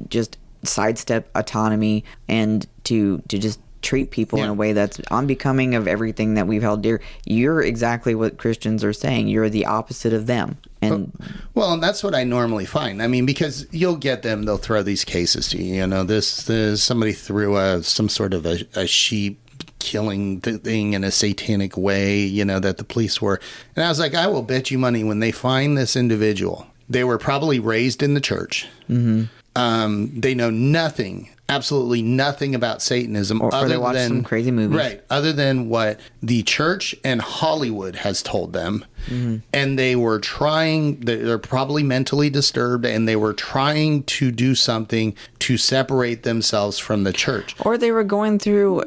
just sidestep autonomy and to just treat people in a way that's unbecoming of everything that we've held dear, you're exactly what Christians are saying. You're the opposite of them. And well, and that's what I normally find. I mean, because you'll get them, they'll throw these cases to you. You know, somebody threw some sort of a sheep killing thing in a satanic way, you know, that the police were. And I was like, I will bet you money when they find this individual, they were probably raised in the church. They know nothing, absolutely nothing about Satanism, or they watch some crazy movies, right? Other than what the church and Hollywood has told them, and they were trying. They're probably mentally disturbed, and they were trying to do something to separate themselves from the church. Or they were going through,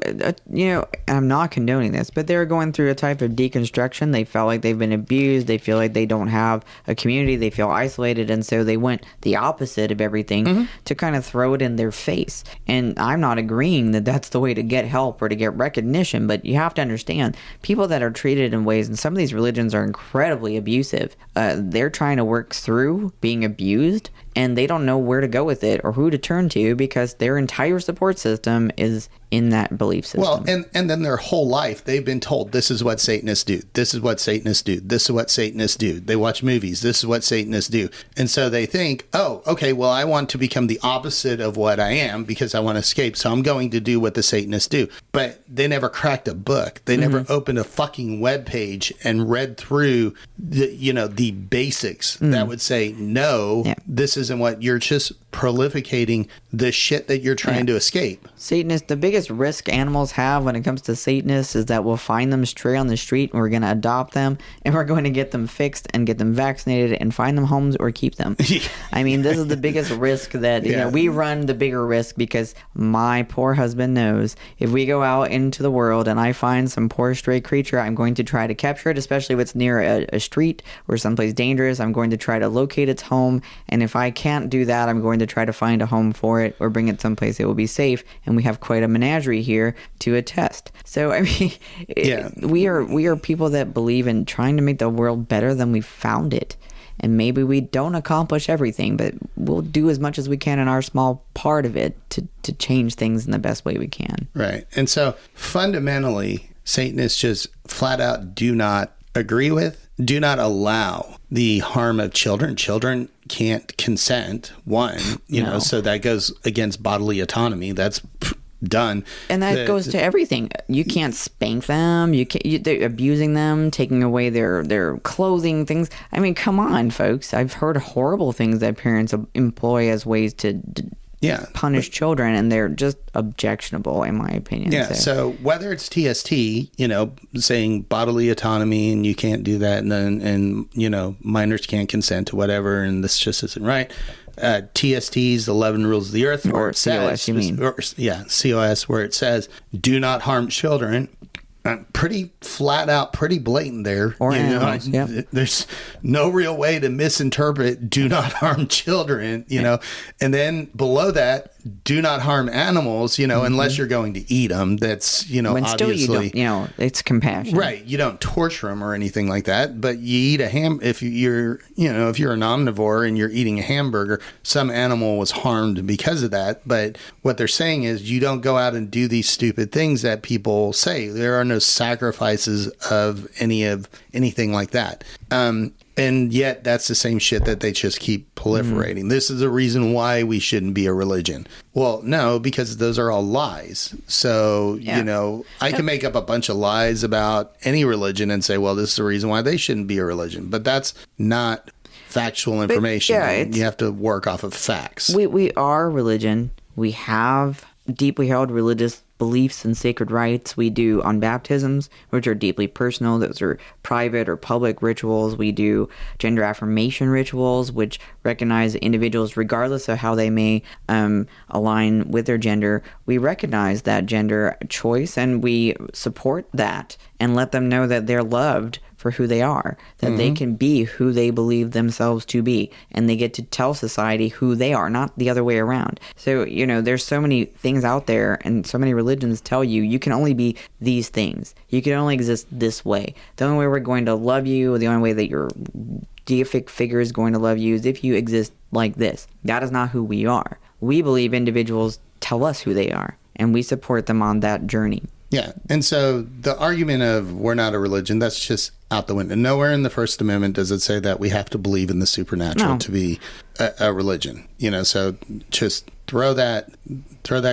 I'm not condoning this, but they were going through a type of deconstruction. They felt like they've been abused. They feel like they don't have a community. They feel isolated, and so they went the opposite of everything to kind of throw it in their face. And I'm not agreeing that that's the way to get help or to get recognition, but you have to understand, people that are treated in ways, and some of these religions are incredibly abusive, they're trying to work through being abused, and they don't know where to go with it or who to turn to because their entire support system is in that belief system. Well, and then their whole life, they've been told, this is what Satanists do. This is what Satanists do. This is what Satanists do. They watch movies. This is what Satanists do. And so they think, oh, okay, well, I want to become the opposite of what I am because I want to escape. So I'm going to do what the Satanists do. But they never cracked a book. They never opened a fucking web page and read through the basics that would say, no, this isn't what you're just prolificating the shit that you're trying to escape. Satanists, the biggest risk animals have when it comes to Satanists is that we'll find them stray on the street and we're going to adopt them and we're going to get them fixed and get them vaccinated and find them homes or keep them. I mean, this is the biggest risk that we run, the bigger risk, because my poor husband knows if we go out into the world and I find some poor stray creature, I'm going to try to capture it, especially if it's near a street or someplace dangerous. I'm going to try to locate its home, and if I can't do that, I'm going to try to find a home for it or bring it someplace it will be safe. And we have quite a menagerie here to attest. So I mean, we are people that believe in trying to make the world better than we found it. And maybe we don't accomplish everything, but we'll do as much as we can in our small part of it to change things in the best way we can. Right. And so fundamentally, Satanists just flat out do not agree with, do not allow the harm of children. Children can't consent, so that goes against bodily autonomy. That's done. And that goes to everything. You can't spank them. They're abusing them, taking away their clothing, things. I mean, come on, folks. I've heard horrible things that parents employ as ways to punish children, and they're just objectionable, in my opinion. Yeah, so whether it's TST, saying bodily autonomy and you can't do that, and minors can't consent to whatever, and this just isn't right. TST's 11 Rules of the Earth, or COS, you mean? COS, where it says, do not harm children. Pretty flat out, pretty blatant there. Or animals, There's no real way to misinterpret do not harm children, and then below that, do not harm animals, unless you're going to eat them. That's, when obviously, still you don't, it's compassion. Right. You don't torture them or anything like that, but you eat if you're an omnivore and you're eating a hamburger, some animal was harmed because of that. But what they're saying is you don't go out and do these stupid things that people say. There are no sacrifices of anything like that. And yet that's the same shit that they just keep proliferating. This is the reason why we shouldn't be a religion. Well, no, because those are all lies. So, I can make up a bunch of lies about any religion and say, well, this is the reason why they shouldn't be a religion. But that's not factual information. You have to work off of facts. We are religion. We have deeply held religious beliefs and sacred rites. We do on baptisms, which are deeply personal. Those are private or public rituals. We do gender affirmation rituals, which recognize individuals regardless of how they may align with their gender. We recognize that gender choice and we support that and let them know that they're loved for who they are, that they can be who they believe themselves to be, and they get to tell society who they are, not the other way around. So, there's so many things out there, and so many religions tell you can only be these things. You can only exist this way. The only way we're going to love you, the only way that your deific figure is going to love you is if you exist like this. That is not who we are. We believe individuals tell us who they are, and we support them on that journey. Yeah. And so the argument of we're not a religion, that's just out the window. Nowhere in the First Amendment does it say that we have to believe in the supernatural to be a religion. So just throw that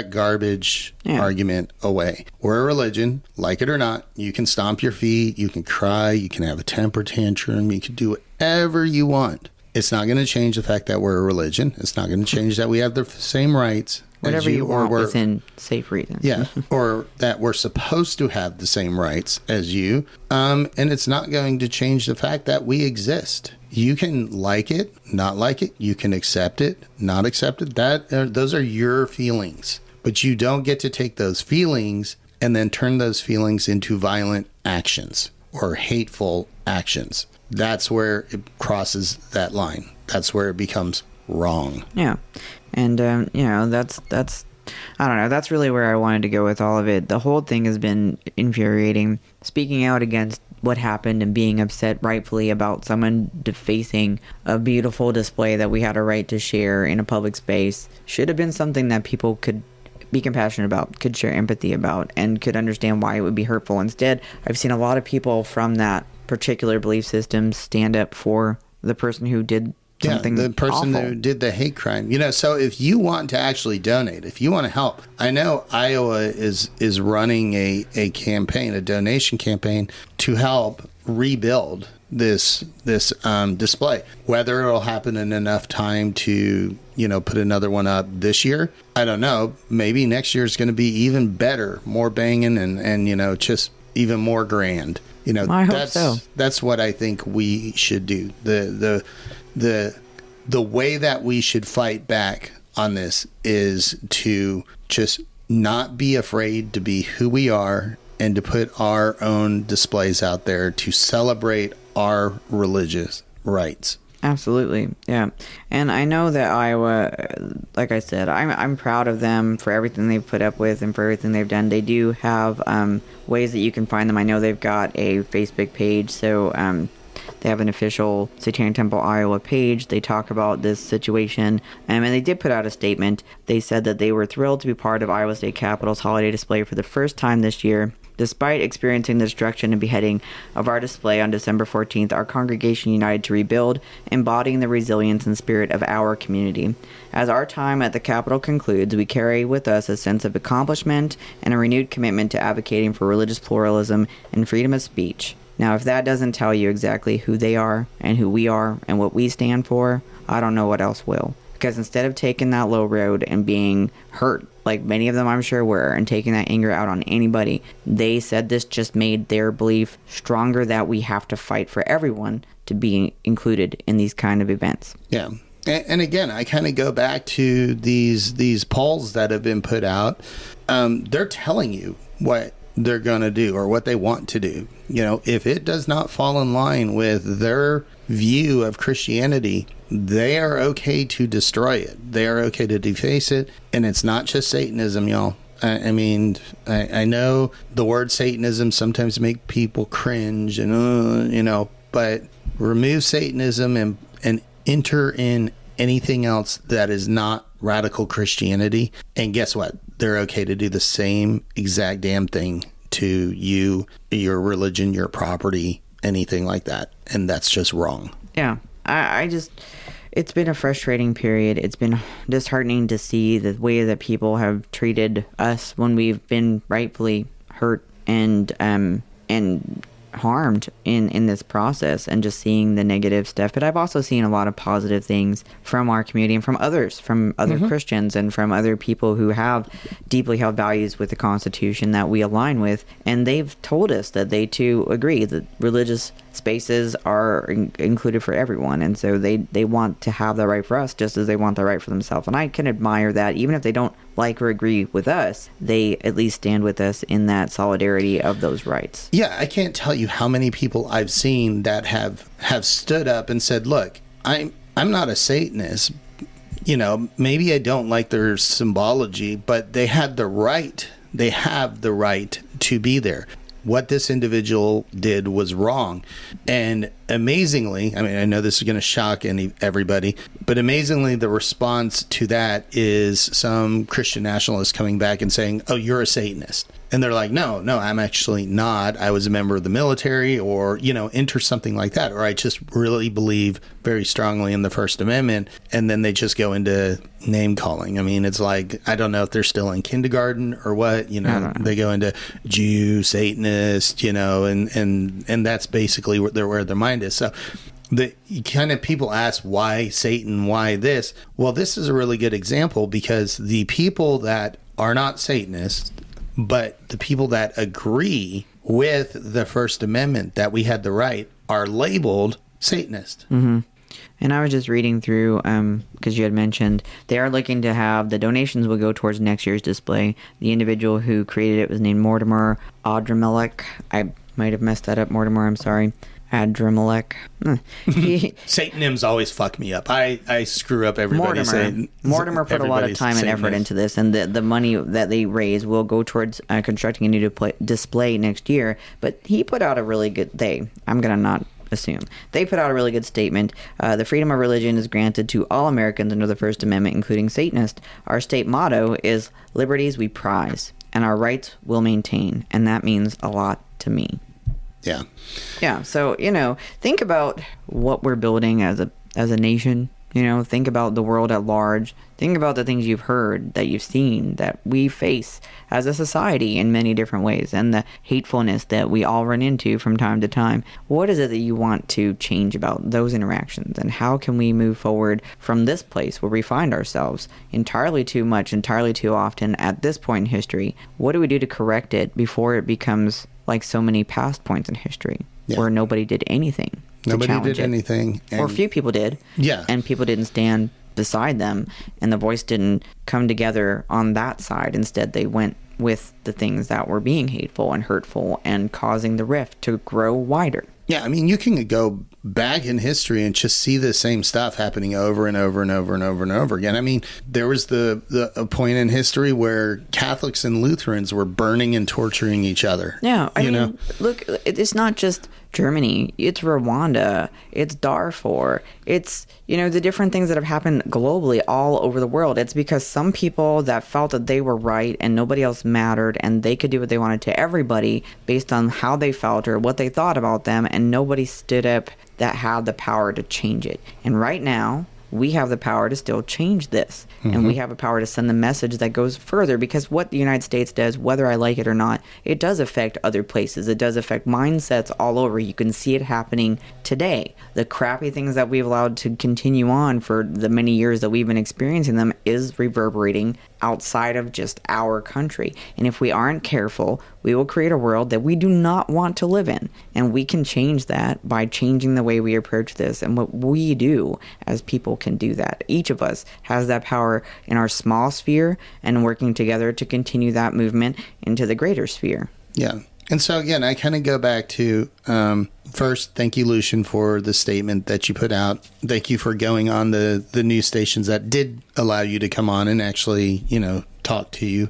garbage argument away. We're a religion, like it or not. You can stomp your feet, you can cry, you can have a temper tantrum, you can do whatever you want. It's not going to change the fact that we're a religion. It's not going to change that we have the same rights. Whatever you want within safe reasons. Yeah, or that we're supposed to have the same rights as you. And it's not going to change the fact that we exist. You can like it, not like it. You can accept it, not accept it. Those are your feelings. But you don't get to take those feelings and then turn those feelings into violent actions or hateful actions. That's where it crosses that line. That's where it becomes wrong. Yeah. And, that's, I don't know, that's really where I wanted to go with all of it. The whole thing has been infuriating. Speaking out against what happened and being upset rightfully about someone defacing a beautiful display that we had a right to share in a public space should have been something that people could be compassionate about, could share empathy about, and could understand why it would be hurtful. Instead, I've seen a lot of people from that particular belief system stand up for the person who did the person awful. Who did the hate crime. So if you want to actually donate, if you want to help, I know Iowa is running a campaign, a donation campaign to help rebuild this display. Whether it'll happen in enough time to put another one up this year, I don't know. Maybe next year is going to be even better, more banging, and just even more grand. I hope so. That's what I think we should do. The way that we should fight back on this is to just not be afraid to be who we are and to put our own displays out there to celebrate our religious rights. Absolutely, yeah. And I know that Iowa, like I said, I'm proud of them for everything they've put up with and for everything they've done. They do have ways that you can find them. I know they've got a Facebook page, so they have an official Satanic Temple Iowa page. They talk about this situation, and they did put out a statement. They said that they were thrilled to be part of Iowa State Capitol's holiday display for the first time this year. Despite experiencing the destruction and beheading of our display on December 14th, our congregation united to rebuild, embodying the resilience and spirit of our community. As our time at the Capitol concludes, we carry with us a sense of accomplishment and a renewed commitment to advocating for religious pluralism and freedom of speech. Now, if that doesn't tell you exactly who they are and who we are and what we stand for, I don't know what else will. Because instead of taking that low road and being hurt, like many of them I'm sure were, and taking that anger out on anybody, they said this just made their belief stronger that we have to fight for everyone to be included in these kind of events. Yeah. And again, I kind of go back to these polls that have been put out. They're telling you what they're going to do or what they want to do. If it does not fall in line with their view of Christianity, they are okay to destroy it. They are okay to deface it. And it's not just Satanism, y'all. I mean, I know the word Satanism sometimes make people cringe and, but remove Satanism and enter in anything else that is not radical Christianity. And guess what? They're okay to do the same exact damn thing to you, your religion, your property, anything like that. And that's just wrong. Yeah. It's been a frustrating period. It's been disheartening to see the way that people have treated us when we've been rightfully hurt and harmed in this process, and just seeing the negative stuff. But I've also seen a lot of positive things from our community and from others, from other Christians and from other people who have deeply held values with the Constitution that we align with. And they've told us that they too agree that religious spaces are included for everyone. And so they want to have the right for us just as they want the right for themselves. And I can admire that. Even if they don't like or agree with us, they at least stand with us in that solidarity of those rights. Yeah, I can't tell you how many people I've seen that have stood up and said, look, I'm not a Satanist. Maybe I don't like their symbology, but they had the right. They have the right to be there. What this individual did was wrong. And amazingly, I mean, I know this is going to shock everybody, but amazingly, the response to that is some Christian nationalists coming back and saying, oh, you're a Satanist. And they're like, no, I'm actually not. I was a member of the military, or, enter something like that. Or I just really believe very strongly in the First Amendment. And then they just go into name calling. I mean, it's like, I don't know if they're still in kindergarten or what, they go into Jew, Satanist, and that's basically where their mind is. So the kind of people ask, why Satan, why this? Well, this is a really good example, because the people that are not Satanists, but the people that agree with the First Amendment that we had the right, are labeled Satanist. Mm-hmm. And I was just reading through, because you had mentioned they are looking to have the donations will go towards next year's display. The individual who created it was named Mortimer Adramelech. I might have messed that up, Mortimer. I'm sorry. Adramelech. Satanims always fuck me up. I screw up everybody. Mortimer put a lot of time and effort into this, and the money that they raise will go towards constructing a new display next year. But he put out a really good... I'm going to not assume. They put out a really good statement. The freedom of religion is granted to all Americans under the First Amendment, including Satanists. Our state motto is liberties we prize, and our rights we'll maintain. And that means a lot to me. Yeah. Yeah. So, think about what we're building as a nation. Think about the world at large. Think about the things you've heard, that you've seen, that we face as a society in many different ways, and the hatefulness that we all run into from time to time. What is it that you want to change about those interactions, and how can we move forward from this place where we find ourselves entirely too much, entirely too often at this point in history? What do we do to correct it before it becomes like so many past points in history where nobody did anything? Nobody did anything. Or few people did. Yeah. And people didn't stand beside them, and the voice didn't come together on that side. Instead, they went with the things that were being hateful and hurtful and causing the rift to grow wider. Yeah, I mean, you can go back in history and just see the same stuff happening over and over and over and over and over again. I mean, there was a point in history where Catholics and Lutherans were burning and torturing each other. Yeah, I mean, look, it's not just Germany, it's Rwanda, it's Darfur, it's, the different things that have happened globally all over the world. It's because some people that felt that they were right and nobody else mattered, and they could do what they wanted to everybody based on how they felt or what they thought about them, and nobody stood up that had the power to change it. And right now, we have the power to still change this. Mm-hmm. And we have a power to send the message that goes further, because what the United States does, whether I like it or not, it does affect other places. It does affect mindsets all over. You can see it happening today. The crappy things that we've allowed to continue on for the many years that we've been experiencing them is reverberating outside of just our country. And if we aren't careful, we will create a world that we do not want to live in. And we can change that by changing the way we approach this. And what we do as people can do that. Each of us has that power in our small sphere, and working together to continue that movement into the greater sphere. Yeah. And so, again, I kind of go back to, first, thank you, Lucian, for the statement that you put out. Thank you for going on the news stations that did allow you to come on and actually, talk to you.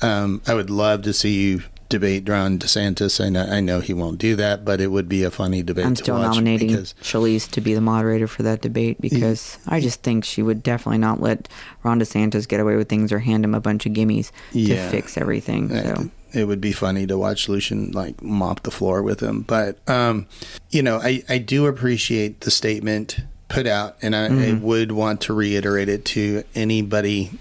I would love to see you debate Ron DeSantis. I know he won't do that, but it would be a funny debate to watch. I'm still nominating Shalise to be the moderator for that debate because I just think she would definitely not let Ron DeSantis get away with things or hand him a bunch of gimmies to fix everything. So it would be funny to watch Lucian mop the floor with him. But, I do appreciate the statement put out, and I would want to reiterate it to anybody,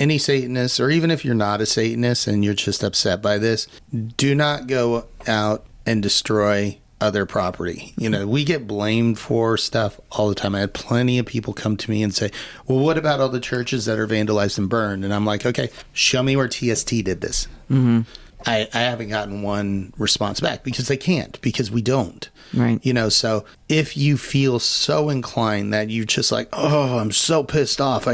any Satanist, or even if you're not a Satanist and you're just upset by this, do not go out and destroy other property. We get blamed for stuff all the time. I had plenty of people come to me and say, well, what about all the churches that are vandalized and burned? And I'm like, okay, show me where TST did this. Mm-hmm. I haven't gotten one response back because they can't, because we don't. Right. So if you feel so inclined that you're just like, oh, I'm so pissed off.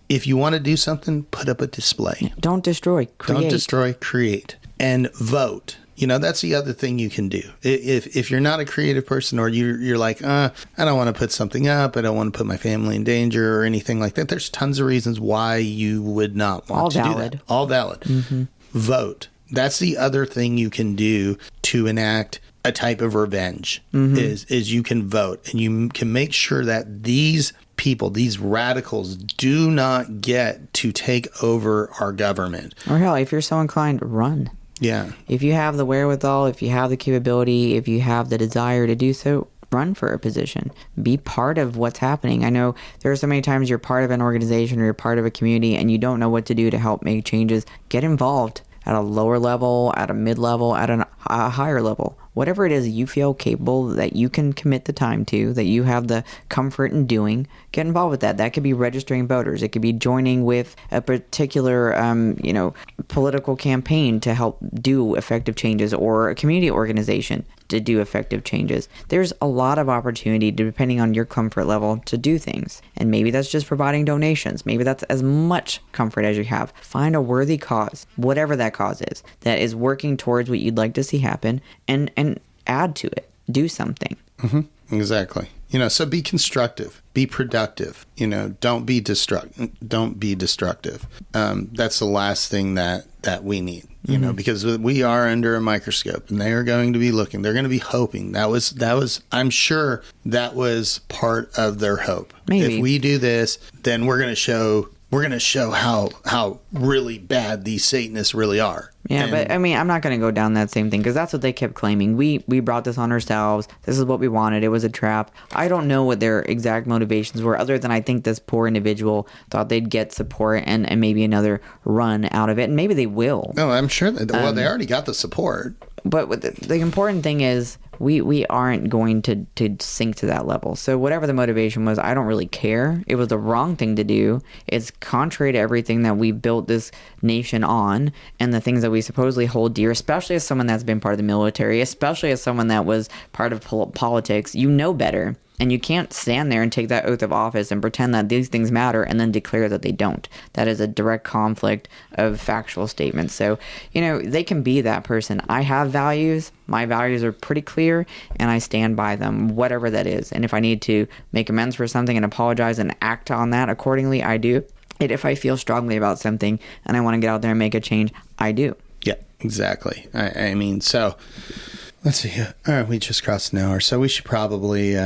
If you want to do something, put up a display. Don't destroy, create. Don't destroy, create. And vote. That's the other thing you can do. If you're not a creative person, or you're like, I don't want to put something up, I don't want to put my family in danger or anything like that, there's tons of reasons why you would not want to do that. All valid. Mm-hmm. Vote. That's the other thing you can do to enact a type of revenge, is you can vote, and you can make sure that these people, these radicals, do not get to take over our government. Or hell, if you're so inclined, run. Yeah. If you have the wherewithal, if you have the capability, if you have the desire to do so, run for a position. Be part of what's happening. I know there are so many times you're part of an organization or you're part of a community and you don't know what to do to help make changes. Get involved at a lower level, at a mid-level, at a higher level. Whatever it is you feel capable that you can commit the time to, that you have the comfort in doing, get involved with that. That could be registering voters. It could be joining with a particular, political campaign to help do effective changes, or a community organization to do effective changes. There's a lot of opportunity, depending on your comfort level, to do things. And maybe that's just providing donations. Maybe that's as much comfort as you have. Find a worthy cause, whatever that cause is, that is working towards what you'd like to see happen, and add to it. Do something. Mm-hmm. Exactly. So be constructive, be productive. Don't be destructive. That's the last thing that we need. Because we are under a microscope, and they are going to be looking. They're going to be hoping. That was. I'm sure that was part of their hope. Maybe. If we do this, then we're going to show how really bad these Satanists really are. Yeah, but I'm not going to go down that same thing, because that's what they kept claiming. We brought this on ourselves. This is what we wanted. It was a trap. I don't know what their exact motivations were, other than I think this poor individual thought they'd get support and maybe another run out of it, and maybe they will. No, I'm sure that. Well, they already got the support. But the important thing is, we aren't going to sink to that level. So whatever the motivation was, I don't really care. It was the wrong thing to do. It's contrary to everything that we built this nation on, and the things that we supposedly hold dear, especially as someone that's been part of the military, especially as someone that was part of politics. You know better. And you can't stand there and take that oath of office and pretend that these things matter and then declare that they don't. That is a direct conflict of factual statements. So, they can be that person. I have values. My values are pretty clear, and I stand by them, whatever that is. And if I need to make amends for something and apologize and act on that accordingly, I do. And if I feel strongly about something and I want to get out there and make a change, I do. Yeah, exactly. So let's see. All right, we just crossed an hour, so we should probably...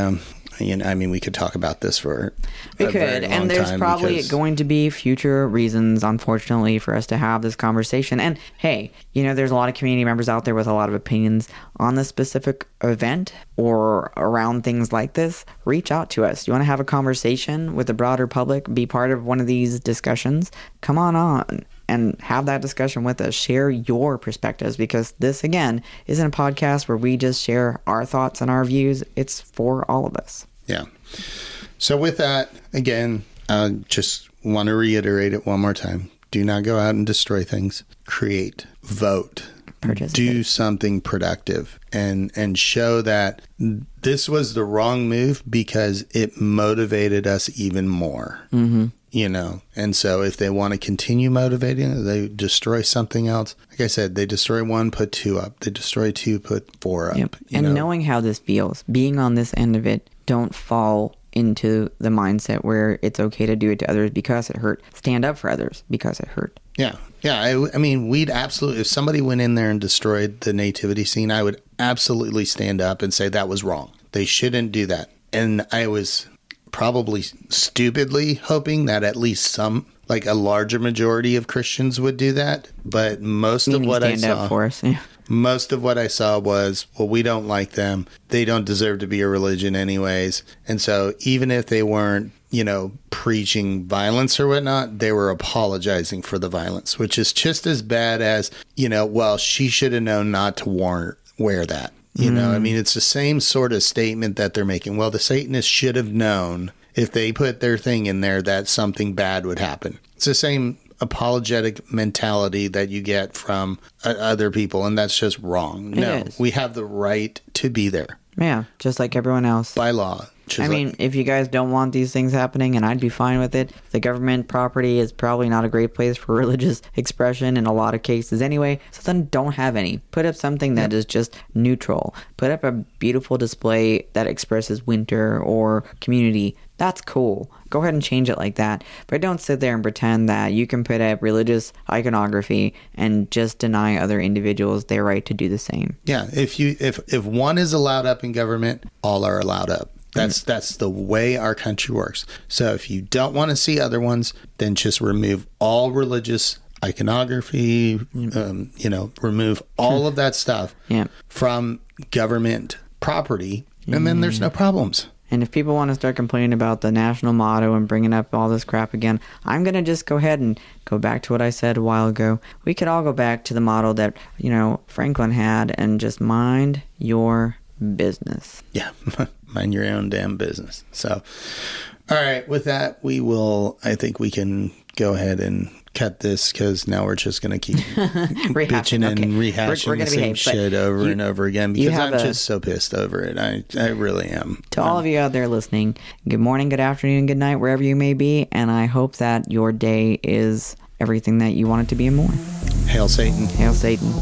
we could talk about this for a very long and there's time, probably going to be future reasons, unfortunately, for us to have this conversation. And hey, there's a lot of community members out there with a lot of opinions on this specific event or around things like this. Reach out to us. You want to have a conversation with the broader public, be part of one of these discussions? Come on and have that discussion with us. Share your perspectives, because this, again, isn't a podcast where we just share our thoughts and our views. It's for all of us. Yeah. So with that, again, I just want to reiterate it one more time. Do not go out and destroy things. Create, vote, do something productive, and show that this was the wrong move because it motivated us even more. Mm-hmm. you know. And so if they want to continue motivating, they destroy something else. Like I said, they destroy one, put two up. They destroy two, put four up. Yep. You And know? knowing how this feels, being on this end of it, don't fall into the mindset where it's okay to do it to others because it hurt. Stand up for others because it hurt. Yeah. Yeah. I mean, we'd absolutely, if somebody went in there and destroyed the nativity scene, I would absolutely stand up and say that was wrong. They shouldn't do that. And I was probably stupidly hoping that at least some, like a larger majority of Christians would do that. But most of what I stand saw, up for us. Yeah. most of what I saw was, well, we don't like them. They don't deserve to be a religion anyways. And so even if they weren't, you know, preaching violence or whatnot, they were apologizing for the violence, which is just as bad as, you know, well, she should have known not to wear that. You know, I mean, it's the same sort of statement that they're making. Well, the Satanists should have known if they put their thing in there that something bad would happen. It's the same apologetic mentality that you get from other people, and that's just wrong. No, we have the right to be there. Yeah, just like everyone else. By law. I mean, if you guys don't want these things happening, and I'd be fine with it, the government property is probably not a great place for religious expression in a lot of cases anyway, so then don't have any. Put up something that is just neutral. Put up a beautiful display that expresses winter or community. That's cool. Go ahead and change it like that. But don't sit there and pretend that you can put up religious iconography and just deny other individuals their right to do the same. Yeah, if one is allowed up in government, all are allowed up. That's the way our country works. So if you don't want to see other ones, then just remove all religious iconography, you know, remove all of that stuff from government property, and then there's no problems. And if people want to start complaining about the national motto and bringing up all this crap again, I'm going to just go ahead and go back to what I said a while ago. We could all go back to the motto that, you know, Franklin had and just mind your business. Yeah, mind your own damn business. So, all right, with that, I think we can go ahead and cut this because now we're just going to keep bitching and rehashing the same shit over and over again because I'm just so pissed over it. I really am. To all of you out there listening, good morning, good afternoon, good night, wherever you may be, and I hope that your day is everything that you want it to be and more. Hail Satan. Hail Satan.